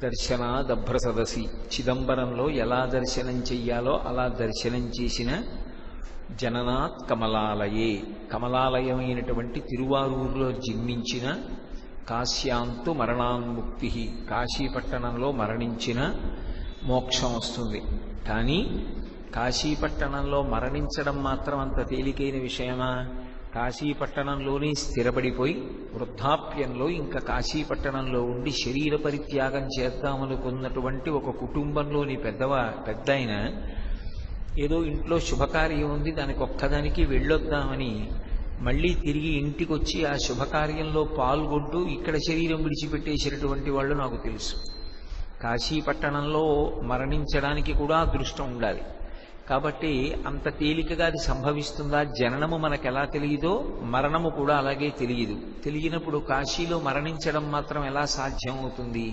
దర్శనాదభ్రసదసి చిదంబరంలో ఎలా దర్శనం చెయ్యాలో అలా దర్శనం చేసిన జననాత్ కమలాలయే కమలాలయమైనటువంటి తిరువారూరులో జన్మించిన కాశ్యాంతు మరణాన్ముక్తి కాశీపట్టణంలో మరణించిన మోక్షం వస్తుంది. కానీ కాశీపట్టణంలో మరణించడం మాత్రం అంత తేలికైన విషయమా? కాశీపట్టణంలోనే స్థిరపడిపోయి వృద్ధాప్యంలో ఇంకా కాశీపట్టణంలో ఉండి శరీర పరిత్యాగం చేద్దామనుకున్నటువంటి ఒక కుటుంబంలోని పెద్ద ఆయన ఏదో ఇంట్లో శుభకార్యం ఉంది, దానికి ఒక్కదానికి వెళ్ళొద్దామని మళ్ళీ తిరిగి ఇంటికి వచ్చి ఆ శుభకార్యంలో పాల్గొంటూ ఇక్కడ శరీరం విడిచిపెట్టేసినటువంటి వాళ్ళు నాకు తెలుసు. కాశీపట్టణంలో మరణించడానికి కూడా అదృష్టం ఉండాలి. కాబట్టి అంత తేలికగా అది సంభవిస్తుందా? జననము మనకెలా తెలియదో మరణము కూడా అలాగే తెలియదు. తెలియనప్పుడు కాశీలో మరణించడం మాత్రం ఎలా సాధ్యం అవుతుంది?